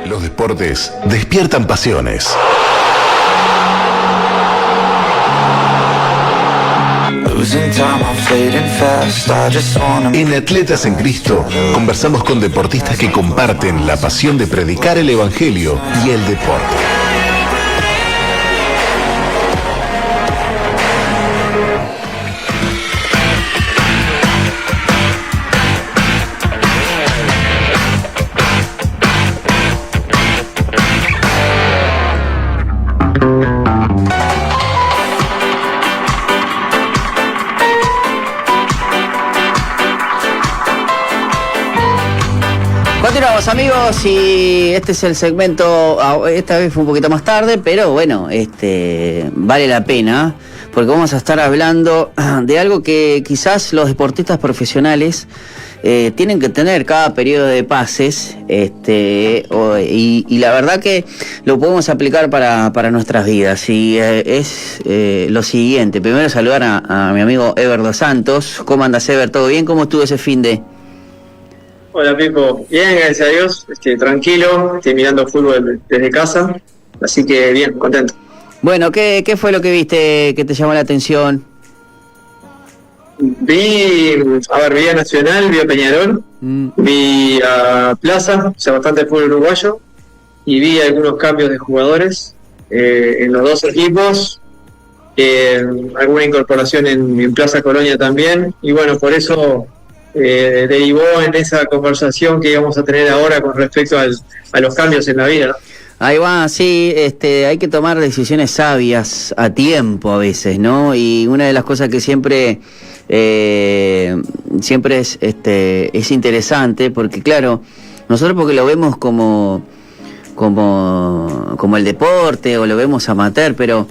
Los deportes despiertan pasiones. En Atletas en Cristo conversamos con deportistas que comparten la pasión de predicar el evangelio y el deporte. Continuamos, amigos, y este es el segmento, esta vez fue un poquito más tarde, pero bueno, vale la pena, porque vamos a estar hablando de algo que quizás los deportistas profesionales tienen que tener cada periodo de pases, y la verdad que lo podemos aplicar para nuestras vidas, y es lo siguiente. Primero saludar a mi amigo Ever Dos Santos. ¿Cómo andas, Ever? ¿Todo bien? ¿Cómo estuvo ese fin de...? Hola, Pipo. Bien, gracias a Dios. Tranquilo, mirando fútbol desde casa, así que bien, contento. Bueno, ¿qué fue lo que viste que te llamó la atención? Vi a Nacional, vi a Peñarol, vi a Plaza, o sea, bastante fútbol uruguayo, y vi algunos cambios de jugadores en los dos equipos, alguna incorporación en Plaza Colonia también, y bueno, por eso... derivó en esa conversación que íbamos a tener ahora con respecto a los cambios en la vida, ¿no? Ahí va, sí, hay que tomar decisiones sabias a tiempo a veces, ¿no? Y una de las cosas que siempre es interesante, porque claro, nosotros porque lo vemos como el deporte o lo vemos amateur, pero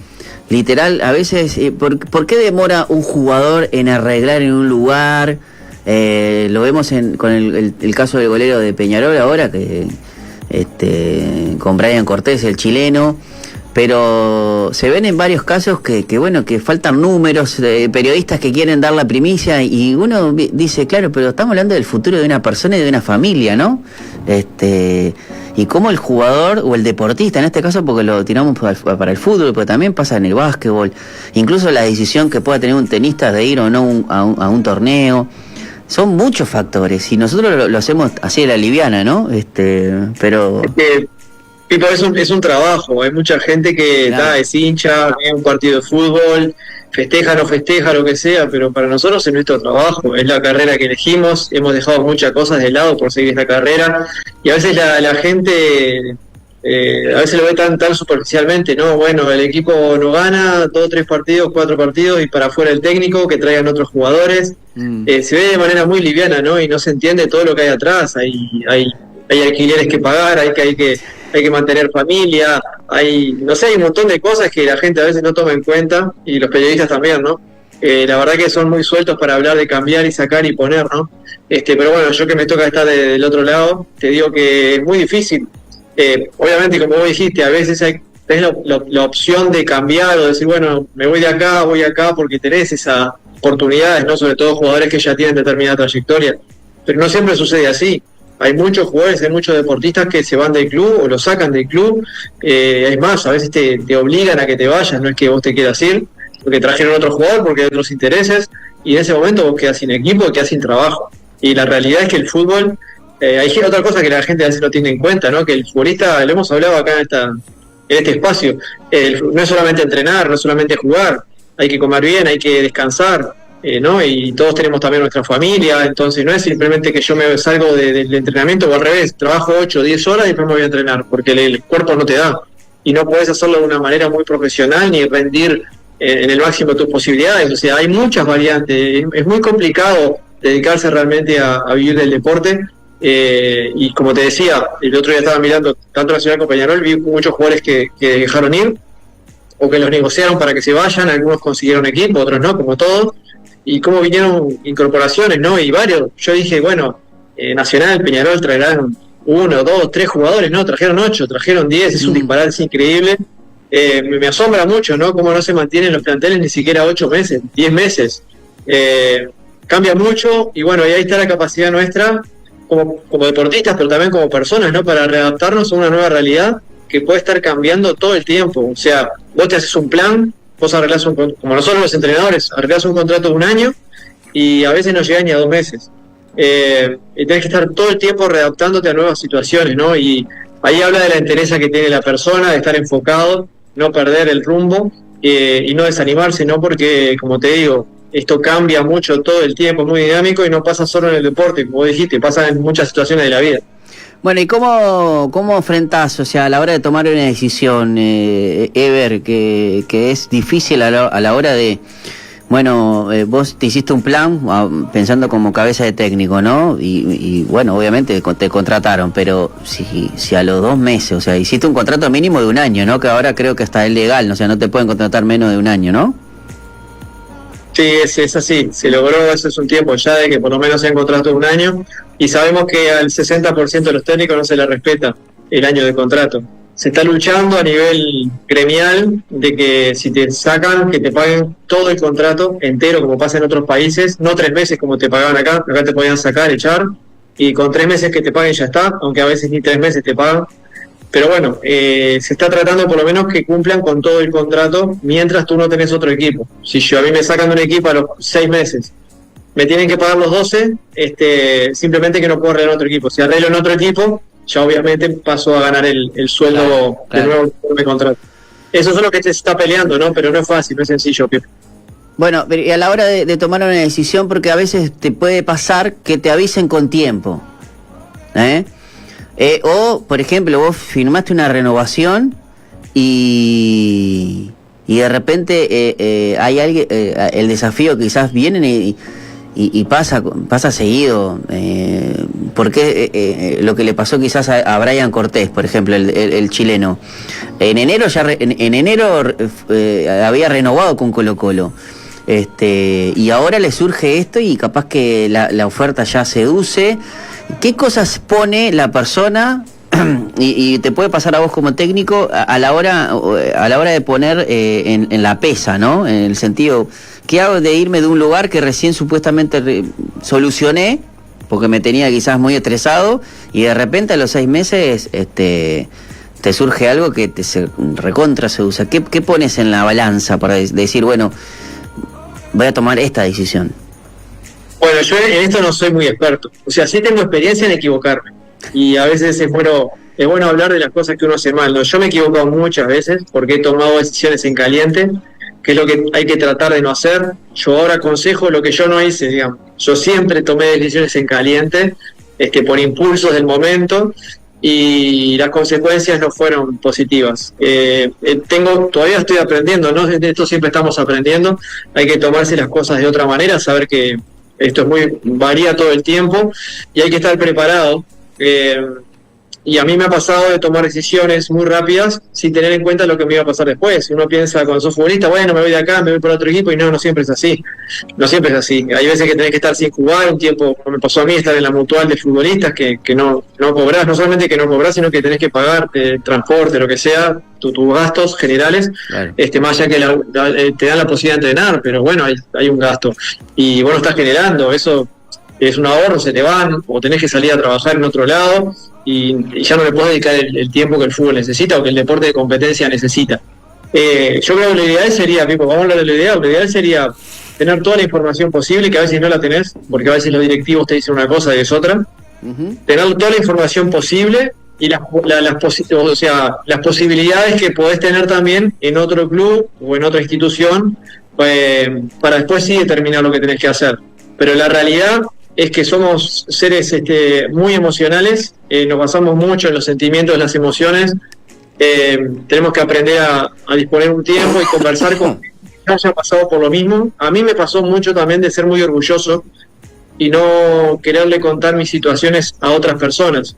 literal, a veces, ¿por qué demora un jugador en arreglar en un lugar? Lo vemos con el caso del golero de Peñarol ahora, que con Brian Cortés, el chileno, pero se ven en varios casos que faltan números, periodistas que quieren dar la primicia, y uno dice, claro, pero estamos hablando del futuro de una persona y de una familia, ¿no? Y cómo el jugador o el deportista, en este caso porque lo tiramos para el fútbol, pero también pasa en el básquetbol, incluso la decisión que pueda tener un tenista de ir o no a un torneo. Son muchos factores, y nosotros lo hacemos así de la liviana, ¿no? Pero... Pipo, es un trabajo. Hay mucha gente que es hincha, ve un partido de fútbol, festeja, no festeja, lo que sea, pero para nosotros es nuestro trabajo, es la carrera que elegimos. Hemos dejado muchas cosas de lado por seguir esta carrera, y a veces la gente... a veces lo ve tan superficialmente, ¿no? Bueno, el equipo no gana 2, 3 partidos, 4 partidos, y para afuera el técnico, que traigan otros jugadores. Se ve de manera muy liviana, ¿no? Y no se entiende todo lo que hay atrás. Hay alquileres que pagar, hay que mantener familia, hay un montón de cosas que la gente a veces no toma en cuenta, y los periodistas también, ¿no? La verdad que son muy sueltos para hablar de cambiar y sacar y poner, ¿no? Pero bueno, yo que me toca estar del otro lado, te digo que es muy difícil. Obviamente, como vos dijiste, a veces tenés la opción de cambiar o decir, bueno, me voy acá porque tenés esas oportunidades, ¿no? Sobre todo jugadores que ya tienen determinada trayectoria, pero no siempre sucede así. Hay muchos jugadores, hay muchos deportistas que se van del club o lo sacan del club. Es más, a veces te obligan a que te vayas, no es que vos te quieras ir, porque trajeron otro jugador, porque hay otros intereses, y en ese momento vos quedás sin equipo, quedás sin trabajo. Y la realidad es que el fútbol... hay otra cosa que la gente a veces no tiene en cuenta, ¿no? Que el futbolista, lo hemos hablado acá en este espacio, no es solamente entrenar, no es solamente jugar, hay que comer bien, hay que descansar, ¿no? Y todos tenemos también nuestra familia, entonces no es simplemente que yo me salgo del entrenamiento, o al revés, trabajo 8 o 10 horas y después me voy a entrenar, porque el cuerpo no te da, y no podés hacerlo de una manera muy profesional ni rendir en el máximo de tus posibilidades. O sea, hay muchas variantes, es muy complicado dedicarse realmente a vivir del deporte. Y como te decía, el otro día estaba mirando tanto Nacional como Peñarol, vi muchos jugadores que dejaron ir o que los negociaron para que se vayan, algunos consiguieron equipo, otros no, como todos, y cómo vinieron incorporaciones, ¿no? Y varios. Yo dije, bueno, Nacional, Peñarol traerán 1, 2, 3 jugadores, no, trajeron 8, trajeron 10, es un disparate increíble. Me asombra mucho, ¿no? Cómo no se mantienen los planteles ni siquiera 8 meses, 10 meses. Cambia mucho, y bueno, y ahí está la capacidad nuestra como deportistas, pero también como personas, ¿no? Para readaptarnos a una nueva realidad que puede estar cambiando todo el tiempo. O sea, vos te haces un plan, vos arreglás como nosotros los entrenadores, arreglás un contrato de un año y a veces no llega ni a 2 meses. Y tenés que estar todo el tiempo readaptándote a nuevas situaciones, ¿no? Y ahí habla de la entereza que tiene la persona, de estar enfocado, no perder el rumbo y no desanimarse, ¿no? Porque, como te digo, esto cambia mucho todo el tiempo, es muy dinámico y no pasa solo en el deporte, como dijiste, pasa en muchas situaciones de la vida. Bueno, ¿y cómo enfrentás, o sea, a la hora de tomar una decisión, Ever, que es difícil a la hora de... Bueno, vos te hiciste un plan pensando como cabeza de técnico, ¿no? Y bueno, obviamente te contrataron, pero si a los 2 meses, o sea, hiciste un contrato mínimo de 1 año, ¿no? Que ahora creo que está legal, o sea, no te pueden contratar menos de 1 año, ¿no? Sí, es así, se logró, eso es un tiempo ya de que por lo menos sea un contrato de 1 año y sabemos que al 60% de los técnicos no se le respeta el año de contrato. Se está luchando a nivel gremial de que si te sacan, que te paguen todo el contrato entero como pasa en otros países, no 3 meses como te pagaban acá te podían sacar, echar, y con 3 meses que te paguen ya está, aunque a veces ni 3 meses te pagan. Pero bueno, se está tratando por lo menos que cumplan con todo el contrato mientras tú no tenés otro equipo. Si a mí me sacan de un equipo a los 6 meses, me tienen que pagar los 12, simplemente que no puedo arreglar otro equipo. Si arreglo en otro equipo, ya obviamente paso a ganar el sueldo de nuevo de contrato. Eso es lo que se está peleando, ¿no? Pero no es fácil, no es sencillo, Pip. Bueno, y a la hora de tomar una decisión, porque a veces te puede pasar que te avisen con tiempo, o, por ejemplo, vos firmaste una renovación y de repente hay alguien, el desafío quizás vienen y pasa seguido, porque lo que le pasó quizás a Brian Cortés, por ejemplo, el chileno. En enero había renovado con Colo-Colo. Y ahora le surge esto y capaz que la oferta ya seduce. ¿Qué cosas pone la persona y te puede pasar a vos como técnico a la hora de poner en la pesa, ¿no? En el sentido, ¿qué hago de irme de un lugar que recién supuestamente solucioné porque me tenía quizás muy estresado y de repente a los 6 meses te surge algo que se recontra seduce? ¿Qué pones en la balanza para decir, bueno, voy a tomar esta decisión? Bueno, yo en esto no soy muy experto. O sea, sí tengo experiencia en equivocarme. Y a veces es bueno hablar de las cosas que uno hace mal, ¿no? Yo me he equivocado muchas veces porque he tomado decisiones en caliente, que es lo que hay que tratar de no hacer. Yo ahora aconsejo lo que yo no hice, digamos. Yo siempre tomé decisiones en caliente, por impulsos del momento, y las consecuencias no fueron positivas. Todavía estoy aprendiendo, ¿no? De esto siempre estamos aprendiendo. Hay que tomarse las cosas de otra manera, saber que esto varía todo el tiempo y hay que estar preparado. Y a mí me ha pasado de tomar decisiones muy rápidas sin tener en cuenta lo que me iba a pasar después. Uno piensa cuando sos futbolista, bueno, me voy de acá, me voy por otro equipo, y no siempre es así. No siempre es así. Hay veces que tenés que estar sin jugar un tiempo, como me pasó a mí, estar en la mutual de futbolistas, que no cobrás, no solamente que no cobrás, sino que tenés que pagar transporte, lo que sea, tus gastos generales, claro. Más allá que te dan la posibilidad de entrenar, pero bueno, hay un gasto. Y vos lo estás generando, eso es un ahorro, se te van, o tenés que salir a trabajar en otro lado, y ya no le puedes dedicar el tiempo que el fútbol necesita o que el deporte de competencia necesita. Yo creo que lo ideal sería, Pipo, vamos a hablar de lo ideal sería tener toda la información posible, que a veces no la tenés, porque a veces los directivos te dicen una cosa y es otra. Tener toda la información posible y las posibilidades que podés tener también en otro club o en otra institución, para después sí determinar lo que tenés que hacer. Pero la realidad es que somos seres muy emocionales, nos basamos mucho en los sentimientos, en las emociones. Tenemos que aprender a disponer un tiempo y conversar con quien haya pasado por lo mismo. A mí me pasó mucho también de ser muy orgulloso y no quererle contar mis situaciones a otras personas.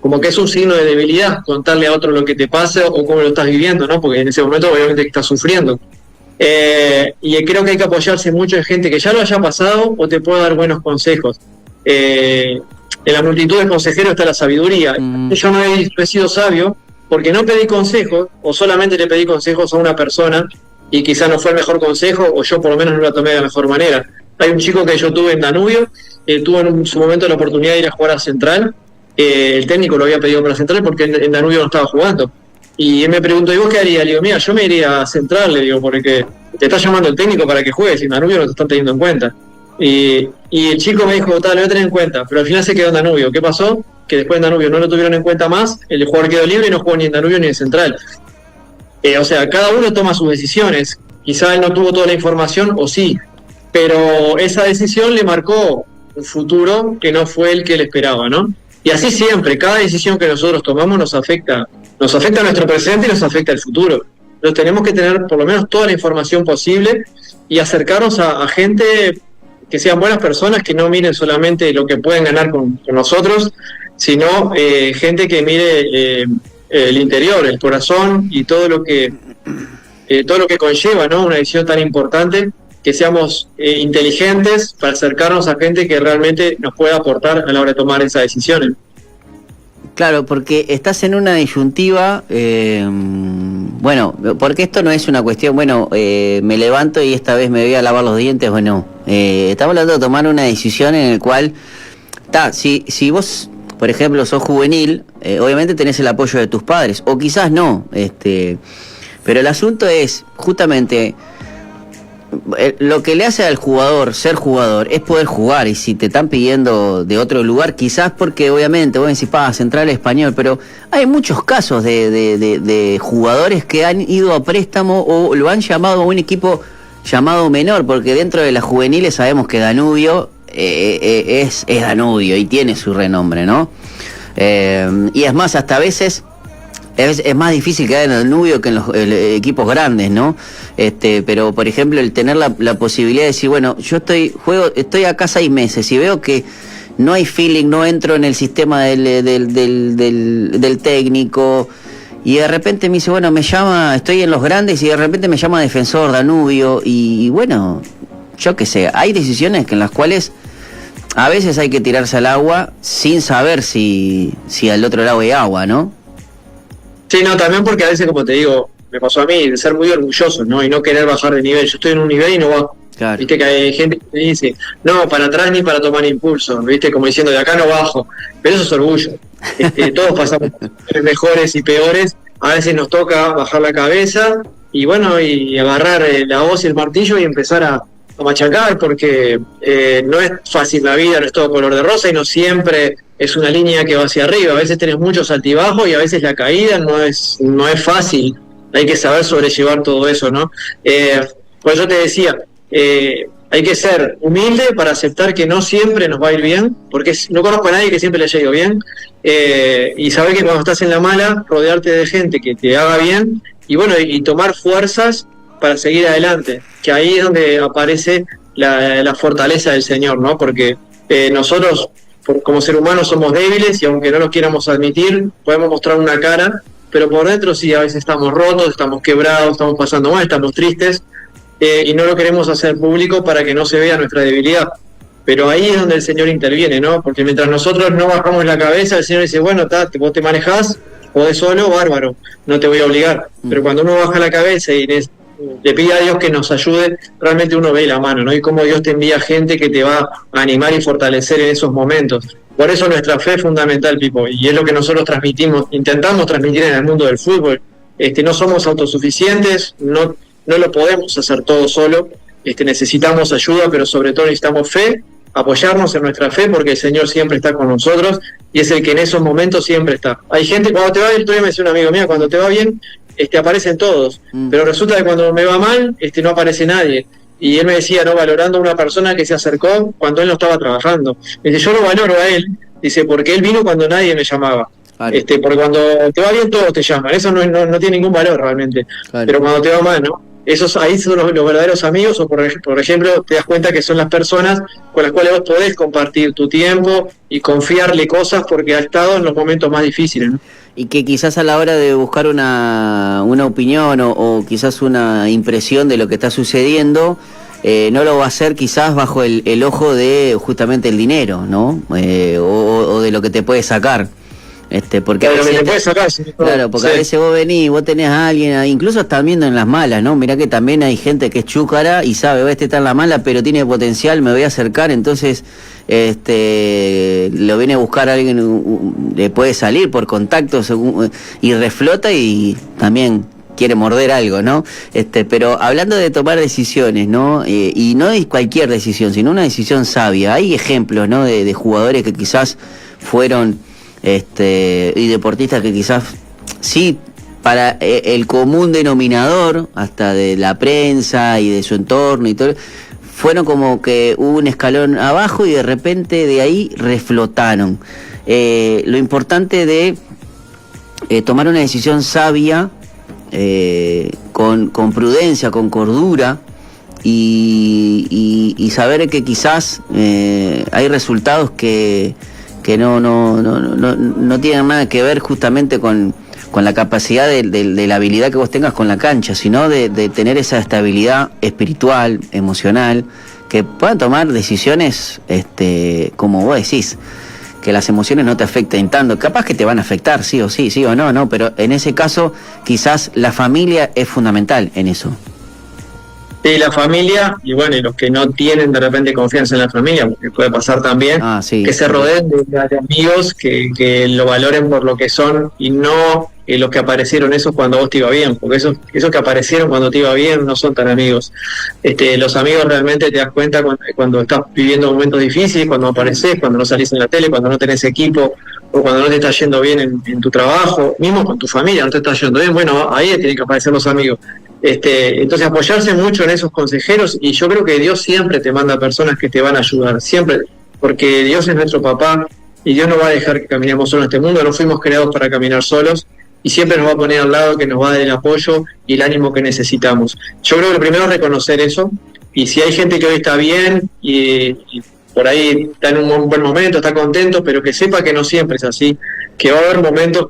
Como que es un signo de debilidad contarle a otro lo que te pasa o cómo lo estás viviendo, ¿no? Porque en ese momento obviamente estás sufriendo. Y creo que hay que apoyarse mucho en gente que ya lo haya pasado o te pueda dar buenos consejos. En la multitud de consejeros está la sabiduría. Yo no he sido sabio porque no pedí consejos, o solamente le pedí consejos a una persona y quizá no fue el mejor consejo, o yo por lo menos no la tomé de la mejor manera. Hay un chico que yo tuve en Danubio, tuvo en su momento la oportunidad de ir a jugar a Central, el técnico lo había pedido para Central porque en Danubio no estaba jugando. Y él me preguntó, ¿y vos qué harías? Le digo, mira, yo me iría a Central, le digo, porque te está llamando el técnico para que juegues y en Danubio no te están teniendo en cuenta. Y el chico me dijo, tal, lo voy a tener en cuenta, pero al final se quedó en Danubio. ¿Qué pasó? Que después en Danubio no lo tuvieron en cuenta más, el jugador quedó libre y no jugó ni en Danubio ni en Central. O sea, cada uno toma sus decisiones. Quizá él no tuvo toda la información, o sí, pero esa decisión le marcó un futuro que no fue el que él esperaba, ¿no? Y así siempre, cada decisión que nosotros tomamos nos afecta a nuestro presente y nos afecta al futuro. Entonces tenemos que tener por lo menos toda la información posible y acercarnos a gente que sean buenas personas, que no miren solamente lo que pueden ganar con nosotros, sino gente que mire el interior, el corazón y todo lo que conlleva, ¿no? Una decisión tan importante, que seamos inteligentes para acercarnos a gente que realmente nos pueda aportar a la hora de tomar esas decisiones. Claro, porque estás en una disyuntiva, bueno, porque esto no es una cuestión, bueno, me levanto y esta vez me voy a lavar los dientes o no. Estamos hablando de tomar una decisión en la cual, si vos, por ejemplo, sos juvenil, obviamente tenés el apoyo de tus padres, o quizás no, pero el asunto es, justamente, lo que le hace al jugador ser jugador es poder jugar, y si te están pidiendo de otro lugar, quizás porque obviamente vos decís, Central Español, pero hay muchos casos de jugadores que han ido a préstamo o lo han llamado a un equipo llamado menor, porque dentro de las juveniles sabemos que Danubio es Danubio y tiene su renombre, ¿no? Y es más, hasta a veces es más difícil quedar en el Danubio que en los equipos grandes, ¿no? Pero por ejemplo, el tener la posibilidad de decir, bueno, yo estoy acá 6 meses y veo que no hay feeling, no entro en el sistema del técnico, y de repente me dice, bueno, me llama, estoy en los grandes y de repente me llama Defensor, Danubio, y bueno, yo qué sé, hay decisiones en las cuales a veces hay que tirarse al agua sin saber si al otro lado hay agua, ¿no? Sí, no, también porque a veces, como te digo, me pasó a mí, de ser muy orgulloso, ¿no? Y no querer bajar de nivel. Yo estoy en un nivel y no bajo. Claro. Viste que hay gente que me dice, no, para atrás ni para tomar impulso, viste, como diciendo, de acá no bajo. Pero eso es orgullo. Todos pasamos mejores y peores. A veces nos toca bajar la cabeza y bueno, y agarrar la hoz y el martillo y empezar a machacar, porque no es fácil la vida, no es todo color de rosa y no siempre es una línea que va hacia arriba. A veces tenés muchos altibajos y a veces la caída no es fácil. Hay que saber sobrellevar todo eso, ¿no? Pues yo te decía, hay que ser humilde para aceptar que no siempre nos va a ir bien, porque no conozco a nadie que siempre le haya ido bien, y saber que cuando estás en la mala, rodearte de gente que te haga bien, y bueno, y tomar fuerzas para seguir adelante, que ahí es donde aparece la fortaleza del Señor, ¿no? Porque nosotros, como seres humanos, somos débiles y aunque no lo quieramos admitir, podemos mostrar una cara, pero por dentro sí, a veces estamos rotos, estamos quebrados, estamos pasando mal, estamos tristes, y no lo queremos hacer público para que no se vea nuestra debilidad. Pero ahí es donde el Señor interviene, ¿no? Porque mientras nosotros no bajamos la cabeza, el Señor dice, bueno, vos te manejás, podés solo, bárbaro, no te voy a obligar. Pero cuando uno baja la cabeza y le pide a Dios que nos ayude, realmente uno ve la mano, ¿no? Y cómo Dios te envía gente que te va a animar y fortalecer en esos momentos. Por eso nuestra fe es fundamental, Pipo, y es lo que nosotros intentamos transmitir en el mundo del fútbol. No somos autosuficientes, no lo podemos hacer todo solo, necesitamos ayuda, pero sobre todo necesitamos fe, apoyarnos en nuestra fe, porque el Señor siempre está con nosotros y es el que en esos momentos siempre está. Hay gente, cuando te va bien, todavía me decía un amigo mío, cuando te va bien, aparecen todos, pero resulta que cuando me va mal, no aparece nadie. Y él me decía, no, valorando a una persona que se acercó cuando él no estaba trabajando. Dice, yo lo valoro a él, dice, porque él vino cuando nadie me llamaba. Vale. Porque cuando te va bien todos te llaman, eso no tiene ningún valor realmente. Vale. Pero cuando te va mal, ¿no? Ahí son los verdaderos amigos, o por ejemplo, te das cuenta que son las personas con las cuales vos podés compartir tu tiempo y confiarle cosas porque ha estado en los momentos más difíciles, ¿no? Y que quizás a la hora de buscar una opinión o quizás una impresión de lo que está sucediendo, no lo va a hacer quizás bajo el ojo de justamente el dinero, ¿no? O de lo que te puede sacar. Porque Claro, que te puede sacar, sí, claro, porque sí. a veces vos venís, vos tenés a alguien, incluso están viendo en las malas, ¿no? Mirá que también hay gente que es chúcara y sabe, este está en la mala, pero tiene potencial, me voy a acercar, entonces lo viene a buscar a alguien, le puede salir por contacto y reflota y también quiere morder algo, ¿no? Pero hablando de tomar decisiones, ¿no? Y no es cualquier decisión, sino una decisión sabia. Hay ejemplos, ¿no? De jugadores que quizás fueron y deportistas que quizás sí, para el común denominador, hasta de la prensa y de su entorno y todo, fueron como que hubo un escalón abajo y de repente de ahí reflotaron. Lo importante de tomar una decisión sabia, con prudencia, con cordura, y saber que quizás hay resultados que no tienen nada que ver justamente con la capacidad de la habilidad que vos tengas con la cancha, sino de tener esa estabilidad espiritual, emocional, que puedan tomar decisiones como vos decís, que las emociones no te afecten tanto. Capaz que te van a afectar, sí o no, pero en ese caso quizás la familia es fundamental en eso. Sí, la familia, y bueno, y los que no tienen de repente confianza en la familia, porque puede pasar también, Sí, que se rodeen de amigos que lo valoren por lo que son y no los que aparecieron esos cuando vos te iba bien, porque esos que aparecieron cuando te iba bien no son tan amigos. Los amigos realmente te das cuenta cuando estás viviendo momentos difíciles, cuando apareces, cuando no salís en la tele, cuando no tenés equipo, o cuando no te está yendo bien en tu trabajo, mismo con tu familia no te está yendo bien, bueno, ahí tienen que aparecer los amigos. Entonces apoyarse mucho en esos consejeros, y yo creo que Dios siempre te manda personas que te van a ayudar, siempre, porque Dios es nuestro papá y Dios no va a dejar que caminemos solos en este mundo, no fuimos creados para caminar solos y siempre nos va a poner al lado, que nos va a dar el apoyo y el ánimo que necesitamos. Yo creo que lo primero es reconocer eso, y si hay gente que hoy está bien y por ahí está en un buen momento, está contento, pero que sepa que no siempre es así, que va a haber momentos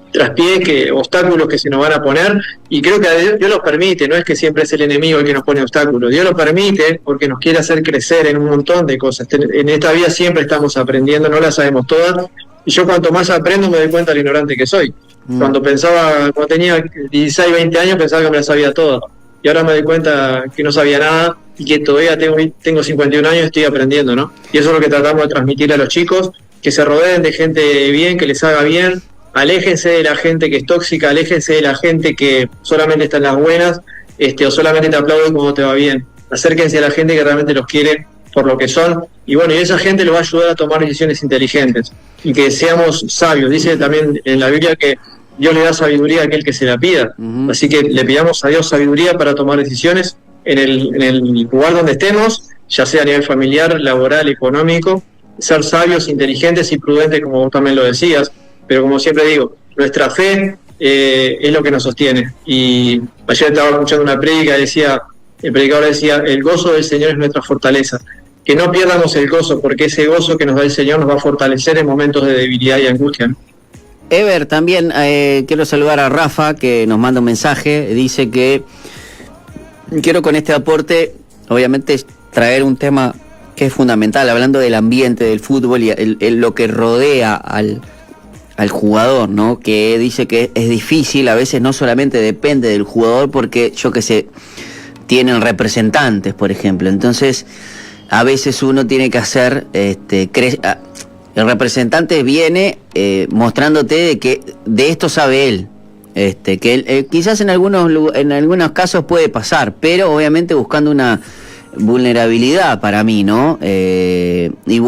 traspié, que obstáculos que se nos van a poner, y creo que Dios los permite, no es que siempre es el enemigo el que nos pone obstáculos, Dios lo permite porque nos quiere hacer crecer en un montón de cosas. En esta vida siempre estamos aprendiendo, no las sabemos todas, y yo cuanto más aprendo me doy cuenta de lo ignorante que soy. Cuando tenía 16, 20 años pensaba que me las sabía todas, y ahora me doy cuenta que no sabía nada y que todavía tengo 51 años y estoy aprendiendo, ¿no? Y eso es lo que tratamos de transmitir a los chicos, que se rodeen de gente bien, que les haga bien. Aléjense de la gente que es tóxica, aléjense de la gente que solamente está en las buenas, o solamente te aplaude cuando te va bien. Acérquense a la gente que realmente los quiere por lo que son, y bueno, y esa gente los va a ayudar a tomar decisiones inteligentes, y que seamos sabios. Dice también en la Biblia que Dios le da sabiduría a aquel que se la pida. Así que le pidamos a Dios sabiduría para tomar decisiones en el lugar donde estemos, ya sea a nivel familiar, laboral, económico, ser sabios, inteligentes y prudentes, como vos también lo decías. Pero como siempre digo, nuestra fe es lo que nos sostiene. Y ayer estaba escuchando una prédica, el predicador decía, el gozo del Señor es nuestra fortaleza. Que no pierdamos el gozo, porque ese gozo que nos da el Señor nos va a fortalecer en momentos de debilidad y angustia, ¿no? Ever, también quiero saludar a Rafa, que nos manda un mensaje, dice que quiero con este aporte, obviamente, traer un tema que es fundamental, hablando del ambiente del fútbol y lo que rodea al jugador, ¿no? Que dice que es difícil, a veces no solamente depende del jugador, porque yo que sé, tienen representantes, por ejemplo, entonces a veces uno tiene que hacer, el representante viene mostrándote de que de esto sabe él, que él, quizás en algunos casos puede pasar, pero obviamente buscando una vulnerabilidad para mí, ¿no? Y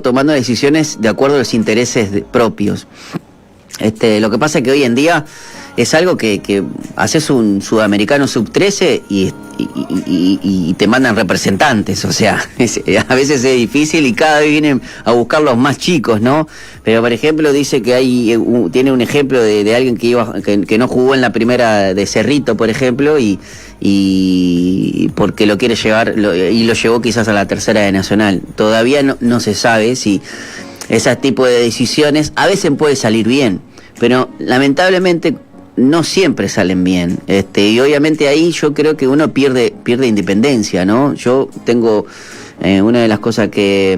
tomando decisiones de acuerdo a los intereses propios. Lo que pasa es que hoy en día es algo que haces un sudamericano sub-13 y te mandan representantes, o sea, a veces es difícil y cada vez vienen a buscar los más chicos, ¿no? Pero por ejemplo dice que tiene un ejemplo de alguien que no jugó en la primera de Cerrito, por ejemplo, y porque lo quiere llevar, y lo llevó quizás a la tercera de Nacional. Todavía no se sabe si ese tipo de decisiones a veces puede salir bien, pero lamentablemente no siempre salen bien, y obviamente ahí yo creo que uno pierde independencia, ¿no? Yo tengo una de las cosas que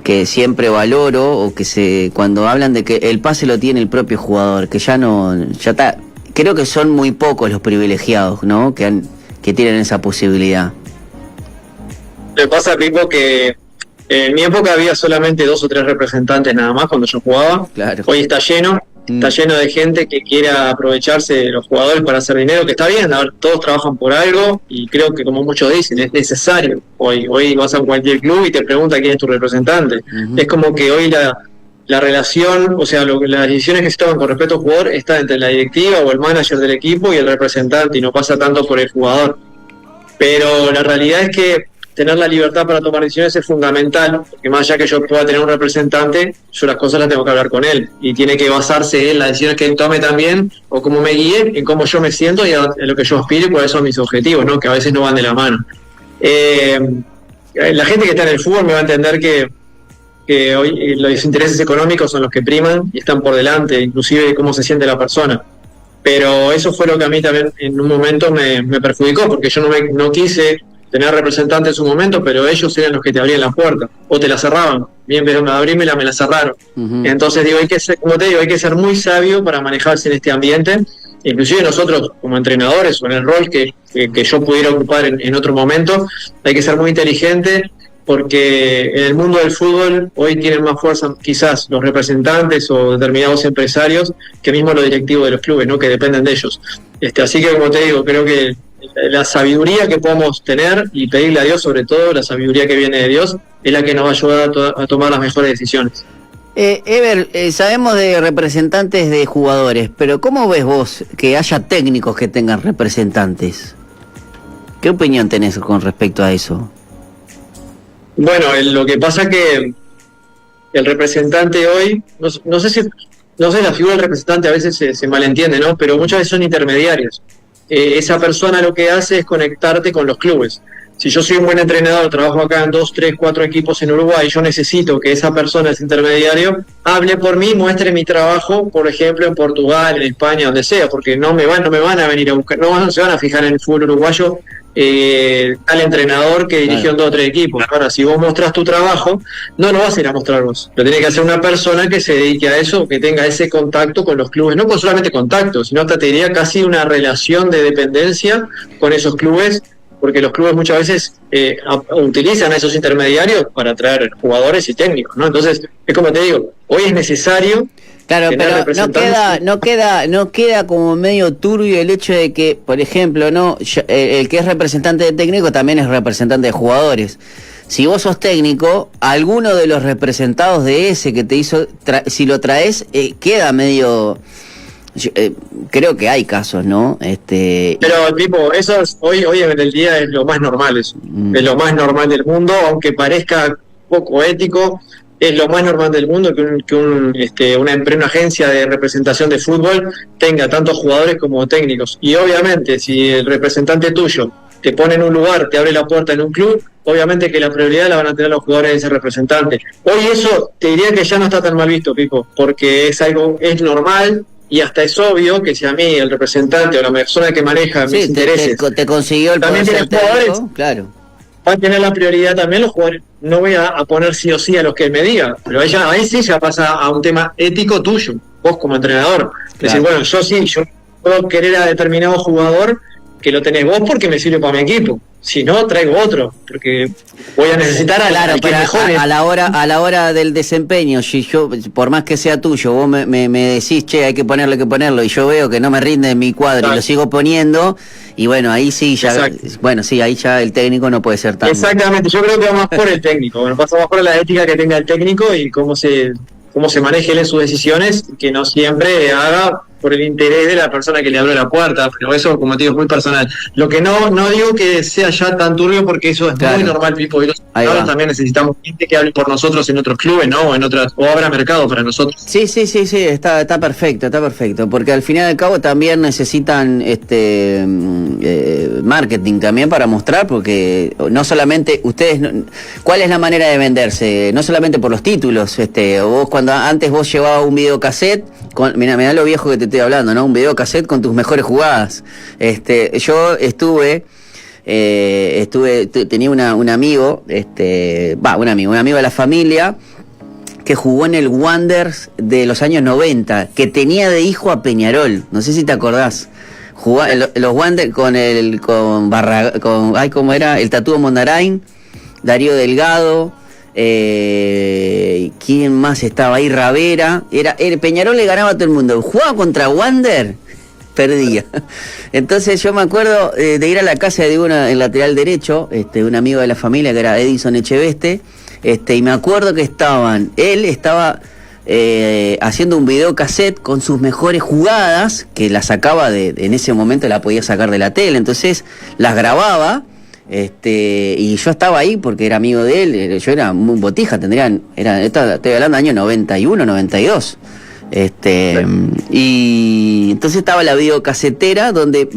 que siempre valoro, o que cuando hablan de que el pase lo tiene el propio jugador, que ya está. Creo que son muy pocos los privilegiados, ¿no? Que tienen esa posibilidad. Me pasa, Pipo, que en mi época había solamente 2 o 3 representantes nada más cuando yo jugaba. Claro. Hoy está lleno de gente que quiera aprovecharse de los jugadores para hacer dinero, que está bien, a ver, todos trabajan por algo y creo que, como muchos dicen, es necesario. Hoy vas a cualquier club y te pregunta quién es tu representante. Es como que hoy la relación, o sea, las decisiones que se toman con respecto al jugador está entre la directiva o el manager del equipo y el representante, y no pasa tanto por el jugador. Pero la realidad es que tener la libertad para tomar decisiones es fundamental, porque más allá que yo pueda tener un representante, yo las cosas las tengo que hablar con él, y tiene que basarse en las decisiones que él tome también, o cómo me guíe, en cómo yo me siento y en lo que yo aspiro y cuáles son mis objetivos, ¿no? Que a veces no van de la mano. La gente que está en el fútbol me va a entender que hoy los intereses económicos son los que priman y están por delante, inclusive de cómo se siente la persona. Pero eso fue lo que a mí también en un momento me perjudicó, porque yo no quise tener representantes en su momento, pero ellos eran los que te abrían la puerta, o te la cerraban. Bien, pero de abrirme me la cerraron. Entonces digo, hay que ser muy sabio para manejarse en este ambiente. Inclusive nosotros como entrenadores, o en el rol que yo pudiera ocupar en otro momento, hay que ser muy inteligente, porque en el mundo del fútbol hoy tienen más fuerza quizás los representantes o determinados empresarios que mismo los directivos de los clubes, ¿no? Que dependen de ellos. Así que, como te digo, creo que la sabiduría que podemos tener y pedirle a Dios, sobre todo la sabiduría que viene de Dios, es la que nos va a ayudar a tomar las mejores decisiones. Ever, sabemos de representantes de jugadores, pero ¿cómo ves vos que haya técnicos que tengan representantes? ¿Qué opinión tenés con respecto a eso? Bueno, lo que pasa es que el representante hoy, no sé, la figura del representante a veces se malentiende, ¿no? Pero muchas veces son intermediarios. Esa persona lo que hace es conectarte con los clubes. Si yo soy un buen entrenador, trabajo acá en 2, 3, 4 equipos en Uruguay, yo necesito que esa persona, ese intermediario, hable por mí, muestre mi trabajo, por ejemplo, en Portugal, en España, donde sea, porque no me van a venir a buscar, no se van a fijar en el fútbol uruguayo tal entrenador que dirigió en 2 o 3 equipos. Ahora, si vos mostrás tu trabajo, no lo vas a ir a mostrar vos. Lo tiene que hacer una persona que se dedique a eso, que tenga ese contacto con los clubes. No con solamente contacto, sino hasta te diría casi una relación de dependencia con esos clubes, porque los clubes muchas veces utilizan a esos intermediarios para traer jugadores y técnicos, ¿no? Entonces, es como te digo, hoy es necesario. Claro, pero no queda como medio turbio el hecho de que, por ejemplo, el que es representante de técnico también es representante de jugadores. Si vos sos técnico, alguno de los representados de ese que te hizo, si lo traes, queda medio... creo que hay casos, ¿no? Pero, tipo, eso hoy en el día es lo más normal, es lo más normal del mundo, aunque parezca poco ético. Es lo más normal del mundo que una agencia de representación de fútbol tenga tantos jugadores como técnicos. Y obviamente, si el representante tuyo te pone en un lugar, te abre la puerta en un club, obviamente que la prioridad la van a tener los jugadores de ese representante. Hoy eso te diría que ya no está tan mal visto, Pipo, porque es normal. Y hasta es obvio que si a mí el representante o la persona que maneja mis intereses te consiguió el también tiene jugadores, claro, va a tener la prioridad también los jugadores. No voy a poner sí o sí a los que él me diga, pero ahí sí ya pasa a un tema ético tuyo, vos como entrenador. Claro. Decir, bueno, yo puedo querer a determinado jugador que lo tenés vos porque me sirve para mi equipo. Si no, traigo otro, porque voy a necesitar al que mejore. A la hora del desempeño, si yo, por más que sea tuyo, vos me decís, che, hay que ponerlo, y yo veo que no me rinde en mi cuadro, claro, y lo sigo poniendo, y bueno, ahí sí ya, ahí ya el técnico no puede ser tan... Exactamente, yo creo que va más por el técnico, pasa más por la ética que tenga el técnico y cómo se maneje él en sus decisiones, que no siempre haga por el interés de la persona que le abrió la puerta, pero eso, como te digo, es muy personal. Lo que no digo que sea ya tan turbio, porque eso es muy normal, Pipo, y nosotros también necesitamos gente que hable por nosotros en otros clubes, ¿no? O abra mercado para nosotros. Sí, está perfecto, porque al final y al cabo también necesitan marketing también para mostrar, porque no solamente ustedes, ¿cuál es la manera de venderse? No solamente por los títulos, vos antes vos llevabas un videocassette, mirá lo viejo que te estoy hablando, ¿no? Un videocassette con tus mejores jugadas. Yo tenía un amigo, un amigo de la familia, que jugó en el Wanderers de los años 90, que tenía de hijo a Peñarol, no sé si te acordás. Jugaba los Wanderers ay, ¿cómo era? El Tatudo Mondarain, Darío Delgado, ¿quién más estaba ahí? Ravera. Peñarol le ganaba a todo el mundo. Jugaba contra Wander, perdía. Entonces yo me acuerdo de ir a la casa de el lateral derecho, un amigo de la familia que era Edison Echeveste, y me acuerdo que él estaba haciendo un videocassette con sus mejores jugadas, que las sacaba en ese momento la podía sacar de la tele, entonces las grababa. Y yo estaba ahí porque era amigo de él, yo era muy botija, estoy hablando del año 91, 92. Y entonces estaba la videocasetera donde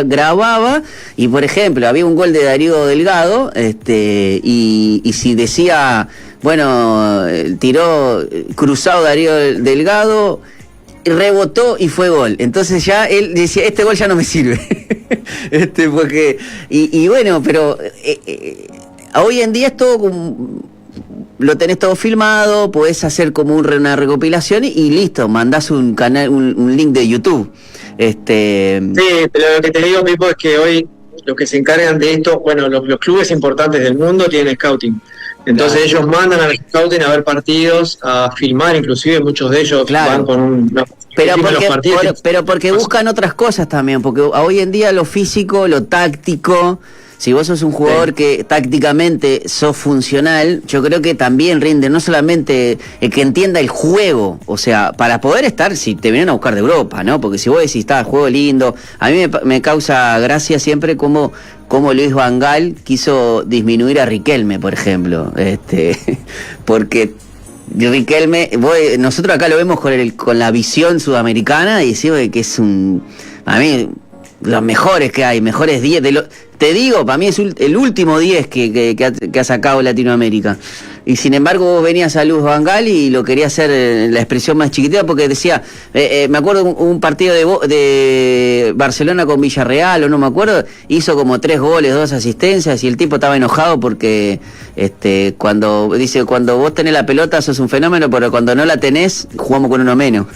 grababa, y por ejemplo había un gol de Darío Delgado, y si decía, bueno, tiró cruzado Darío Delgado, rebotó y fue gol, entonces ya él decía, este gol ya no me sirve. Porque y bueno, pero hoy en día es todo lo tenés todo filmado, podés hacer como una recopilación y listo, mandás un link de YouTube. Sí, pero lo que te digo, Pipo, es que hoy los que se encargan de esto, bueno, los clubes importantes del mundo tienen scouting. Entonces ellos mandan al scouting a ver partidos, a filmar, inclusive muchos de ellos van con pero porque buscan otras cosas también, porque hoy en día lo físico, lo táctico, si vos sos un jugador que tácticamente sos funcional, yo creo que también rinde, no solamente el que entienda el juego, o sea, para poder estar, si te vienen a buscar de Europa, ¿no? Porque si vos decís, está, juego lindo, a mí me causa gracia siempre como Luis Van Gaal quiso disminuir a Riquelme, por ejemplo, porque Riquelme, nosotros acá lo vemos con la visión sudamericana y decimos que es a mí, los mejores que hay, mejores 10 te digo, para mí es el último 10 que ha sacado Latinoamérica. Y sin embargo vos venías a Luis Van Gaal y lo quería hacer en la expresión más chiquitita, porque decía, me acuerdo un partido de Barcelona con Villarreal, o no me acuerdo, hizo como 3 goles, 2 asistencias, y el tipo estaba enojado porque cuando vos tenés la pelota sos un fenómeno, pero cuando no la tenés, jugamos con uno menos.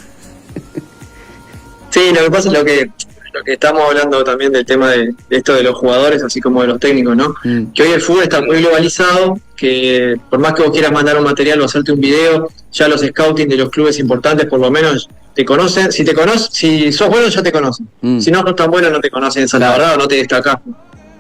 Sí, lo que pasa es lo que estamos hablando también del tema de esto de los jugadores, así como de los técnicos, ¿no? Que hoy el fútbol está muy globalizado, que por más que vos quieras mandar un material o hacerte un video, ya los scouting de los clubes importantes por lo menos te conocen. Si sos bueno ya te conocen. Si no sos tan bueno no te conocen, esa es la verdad, o no te destacás.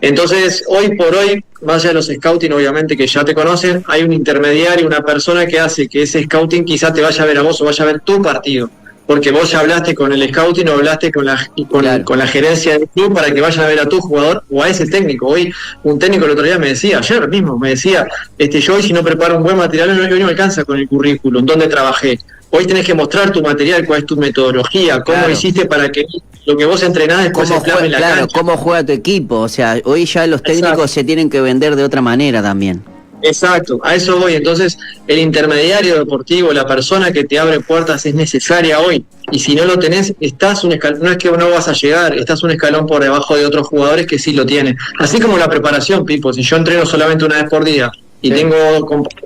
Entonces, hoy por hoy, más allá de los scouting, obviamente que ya te conocen, hay un intermediario, una persona que hace que ese scouting quizás te vaya a ver a vos o vaya a ver tu partido. Porque vos ya hablaste con el scouting o hablaste con la gerencia del club para que vayan a ver a tu jugador o a ese técnico. Hoy un técnico el otro día me decía, ayer mismo me decía, yo hoy si no preparo un buen material hoy no me alcanza con el currículum, dónde trabajé. Hoy tenés que mostrar tu material, cuál es tu metodología, cómo hiciste para que lo que vos entrenás después se plasme en la cancha. Cómo juega tu equipo, o sea, hoy ya los técnicos se tienen que vender de otra manera también. Exacto, a eso voy. Entonces, el intermediario deportivo, la persona que te abre puertas es necesaria hoy. Y si no lo tenés, estás un escalón, no es que no vas a llegar, estás un escalón por debajo de otros jugadores que sí lo tienen. Así como la preparación, Pipo, si yo entreno solamente una vez por día y tengo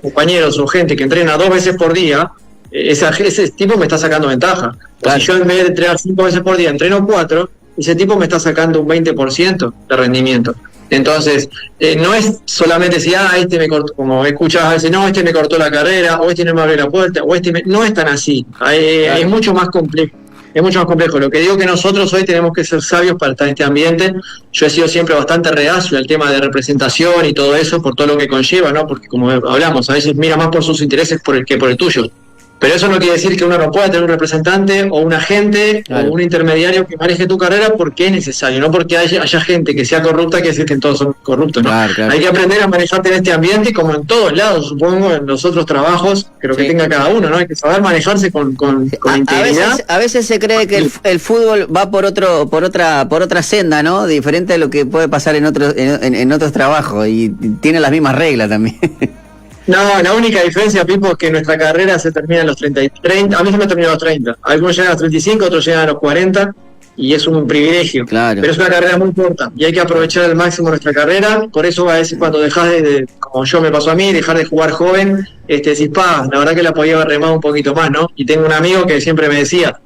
compañeros o gente que entrena 2 veces por día, ese tipo me está sacando ventaja. Claro. O si yo en vez de entrenar 5 veces por día entreno 4, ese tipo me está sacando un 20% de rendimiento. Entonces, no es solamente decir, me cortó, como escuchas a veces, no, me cortó la carrera, o no me abrió la puerta, o no es tan así, es mucho más complejo. Es mucho más complejo. Lo que digo que nosotros hoy tenemos que ser sabios para estar en este ambiente. Yo he sido siempre bastante reacio al tema de representación y todo eso, por todo lo que conlleva, ¿no? Porque como hablamos, a veces mira más por sus intereses que por el tuyo. Pero eso no quiere decir que uno no pueda tener un representante o un agente o un intermediario que maneje tu carrera porque es necesario, no porque haya gente que sea corrupta, que decir que todos son corruptos, ¿no? Claro. Hay que aprender a manejarte en este ambiente como en todos lados, supongo, en los otros trabajos, creo que tenga cada uno, ¿no? Hay que saber manejarse con integridad. A veces se cree que el fútbol va por otra senda, ¿no? Diferente a lo que puede pasar en otros trabajos, y tiene las mismas reglas también. No, la única diferencia, Pipo, es que nuestra carrera se termina a los 30. A mí se me termina a los 30. Algunos llegan a los 35, otros llegan a los 40. y es un privilegio. Claro. Pero es una carrera muy corta y hay que aprovechar al máximo nuestra carrera. Por eso a veces cuando dejás como yo me pasó a mí, dejar de jugar joven, decís, la verdad que la podía haber remado un poquito más, ¿no? Y tengo un amigo que siempre me decía,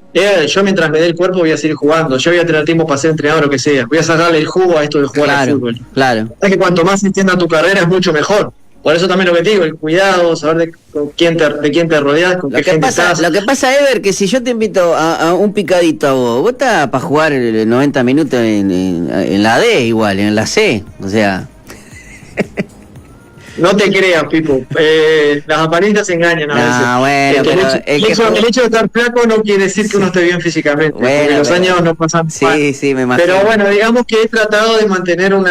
yo mientras me dé el cuerpo voy a seguir jugando, yo voy a tener tiempo para ser entrenador o lo que sea, voy a sacarle el jugo a esto de jugar al fútbol. Claro. Es que cuanto más se extienda tu carrera es mucho mejor. Por eso también lo que te digo, el cuidado, saber de quién te rodeas, con qué gente estás. Lo que pasa, Ever, que si yo te invito a un picadito a vos estás para jugar 90 minutos en la D igual, en la C, o sea... No te creas, Pipo. Las apariencias engañan a veces. Bueno, el hecho de estar flaco no quiere decir que uno esté bien físicamente. Porque los años no pasan mal. Sí, me imagino. Pero bueno, digamos que he tratado de mantener un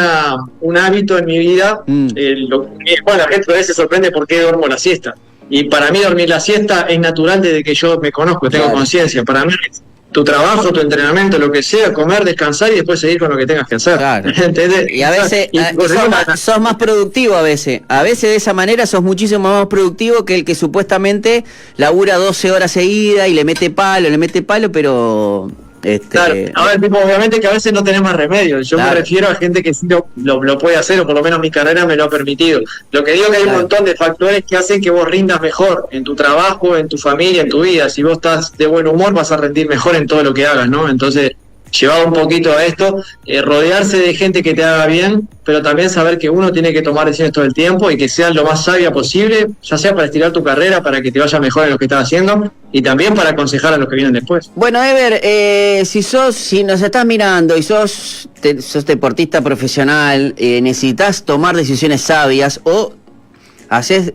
hábito en mi vida. La gente a veces se sorprende por qué duermo la siesta. Y para mí dormir la siesta es natural desde que yo me conozco, tengo conciencia. Para mí tu trabajo, tu entrenamiento, lo que sea, comer, descansar y después seguir con lo que tengas que hacer. Claro. ¿Entendés? Y a veces sos más productivo a veces. A veces de esa manera sos muchísimo más productivo que el que supuestamente labura 12 horas seguidas y le mete palo, pero... Claro, a ver, Pipo, obviamente que a veces no tenemos remedio. Yo me refiero a gente que sí lo puede hacer, o por lo menos mi carrera me lo ha permitido. Lo que digo es que hay un montón de factores que hacen que vos rindas mejor en tu trabajo, en tu familia, en tu vida. Si vos estás de buen humor, vas a rendir mejor en todo lo que hagas, ¿no? Entonces, llevado un poquito a esto, rodearse de gente que te haga bien, pero también saber que uno tiene que tomar decisiones todo el tiempo y que sea lo más sabia posible, ya sea para estirar tu carrera, para que te vaya mejor en lo que estás haciendo y también para aconsejar a los que vienen después. Bueno, Ever, si nos estás mirando y sos deportista profesional, necesitas tomar decisiones sabias o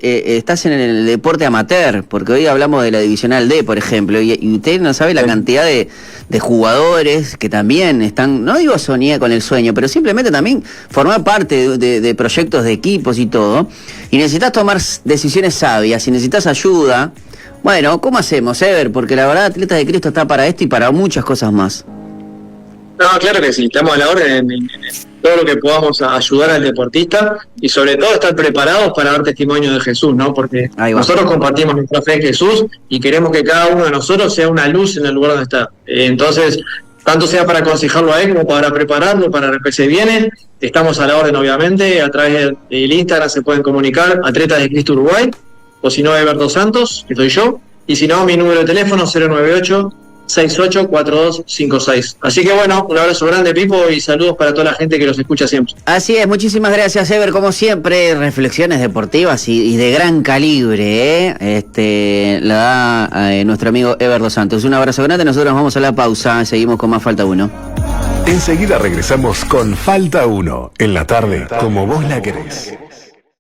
estás en el deporte amateur, porque hoy hablamos de la divisional D, por ejemplo, y usted no sabe la cantidad de jugadores que también están, no digo soñar con el sueño, pero simplemente también formar parte de proyectos de equipos y todo, y necesitas tomar decisiones sabias, y necesitas ayuda. Bueno, ¿cómo hacemos, Ever? Porque la verdad, Atletas de Cristo está para esto y para muchas cosas más. No, claro que sí, estamos a la orden en todo lo que podamos ayudar al deportista y sobre todo estar preparados para dar testimonio de Jesús, ¿no? Porque nosotros compartimos nuestra fe en Jesús y queremos que cada uno de nosotros sea una luz en el lugar donde está. Entonces, tanto sea para aconsejarlo a él como para prepararlo, para lo que se viene, estamos a la orden obviamente, a través del Instagram se pueden comunicar, Atletas de Cristo Uruguay, o si no, Ever Dos Santos, que soy yo, y si no, mi número de teléfono 098-684256. Así que bueno, un abrazo grande, Pipo, y saludos para toda la gente que los escucha siempre. Así es, muchísimas gracias, Ever, como siempre, reflexiones deportivas y de gran calibre, la da nuestro amigo Ever Dos Santos. Un abrazo grande, nosotros nos vamos a la pausa, seguimos con más Falta 1. Enseguida regresamos con Falta 1, en la tarde, como vos la querés.